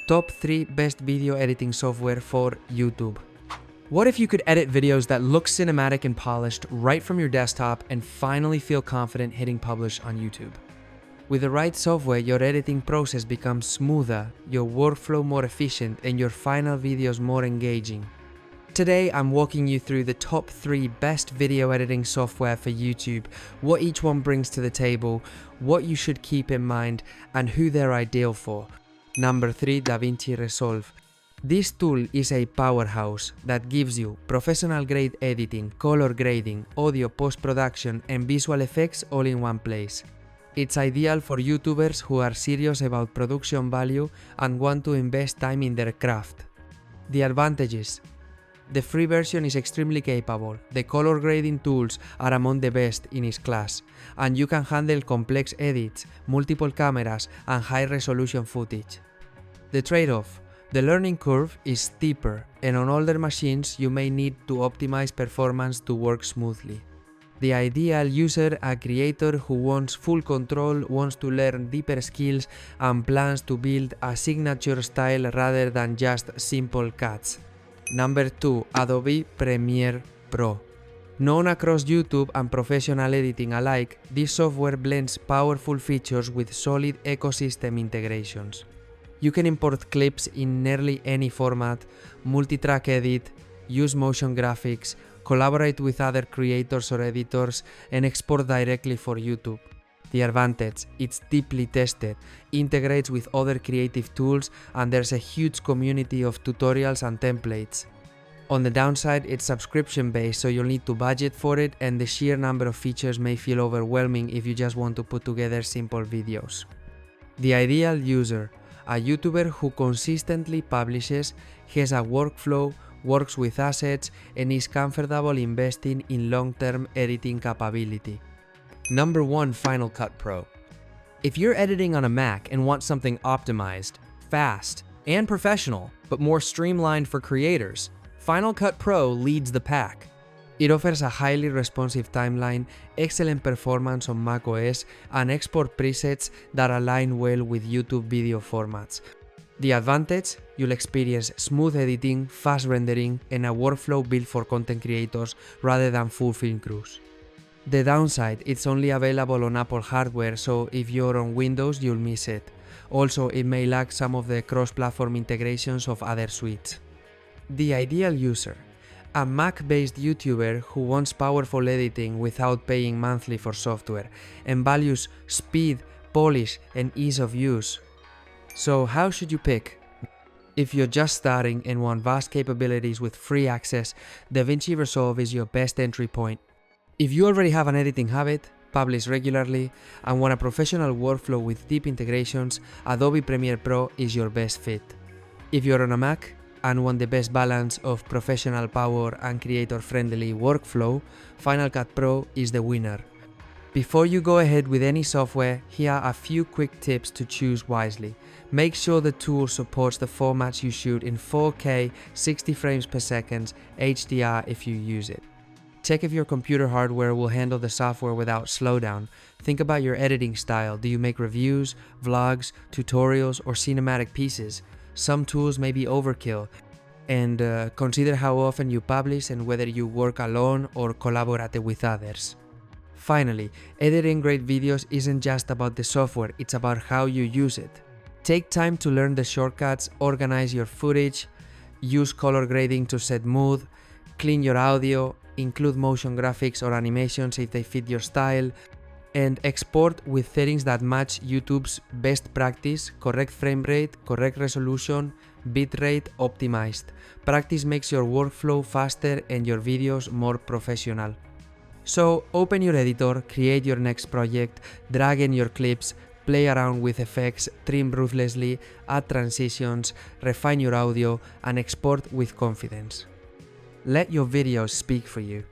Top 3 best video editing software for YouTube. What if you could edit videos that look cinematic and polished right from your desktop and finally feel confident hitting publish on YouTube? With the right software, your editing process becomes smoother, your workflow more efficient, and your final videos more engaging. Today, I'm walking you through the top 3 best video editing software for YouTube, what each one brings to the table, what you should keep in mind, and who they're ideal for. Number 3, DaVinci Resolve. This tool is a powerhouse that gives you professional-grade editing, color grading, audio post-production, and visual effects all in one place. It's ideal for YouTubers who are serious about production value and want to invest time in their craft. The advantages. The free version is extremely capable, the color grading tools are among the best in its class, and you can handle complex edits, multiple cameras, and high-resolution footage. The trade-off. The learning curve is steeper, and on older machines you may need to optimize performance to work smoothly. The ideal user, a creator who wants full control, wants to learn deeper skills, and plans to build a signature style rather than just simple cuts. Number 2, Adobe Premiere Pro. Known across YouTube and professional editing alike, this software blends powerful features with solid ecosystem integrations. You can import clips in nearly any format, multi-track edit, use motion graphics, collaborate with other creators or editors, and export directly for YouTube. The advantage, it's deeply tested, integrates with other creative tools, and there's a huge community of tutorials and templates. On the downside, it's subscription-based, so you'll need to budget for it, and the sheer number of features may feel overwhelming if you just want to put together simple videos. The ideal user, a YouTuber who consistently publishes, has a workflow, works with assets, and is comfortable investing in long-term editing capability. Number 1, Final Cut Pro. If you're editing on a Mac and want something optimized, fast, and professional, but more streamlined for creators, Final Cut Pro leads the pack. It offers a highly responsive timeline, excellent performance on macOS, and export presets that align well with YouTube video formats. The advantage? You'll experience smooth editing, fast rendering, and a workflow built for content creators rather than full film crews. The downside, it's only available on Apple hardware, so if you're on Windows, you'll miss it. Also, it may lack some of the cross-platform integrations of other suites. The ideal user. A Mac-based YouTuber who wants powerful editing without paying monthly for software, and values speed, polish, and ease of use. So how should you pick? If you're just starting and want vast capabilities with free access, DaVinci Resolve is your best entry point. If you already have an editing habit, publish regularly, and want a professional workflow with deep integrations, Adobe Premiere Pro is your best fit. If you're on a Mac and want the best balance of professional power and creator-friendly workflow, Final Cut Pro is the winner. Before you go ahead with any software, here are a few quick tips to choose wisely. Make sure the tool supports the formats you shoot in 4K, 60 frames per second, HDR if you use it. Check if your computer hardware will handle the software without slowdown. Think about your editing style. Do you make reviews, vlogs, tutorials, or cinematic pieces? Some tools may be overkill. And consider how often you publish and whether you work alone or collaborate with others. Finally, editing great videos isn't just about the software, it's about how you use it. Take time to learn the shortcuts, organize your footage, use color grading to set mood, clean your audio, include motion graphics or animations if they fit your style, and export with settings that match YouTube's best practice, correct frame rate, correct resolution, bitrate optimized. Practice makes your workflow faster and your videos more professional. So open your editor, create your next project, drag in your clips, play around with effects, trim ruthlessly, add transitions, refine your audio, and export with confidence. Let your videos speak for you.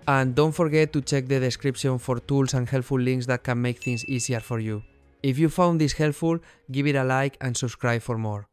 And don't forget to check the description for tools and helpful links that can make things easier for you. If you found this helpful, give it a like and subscribe for more.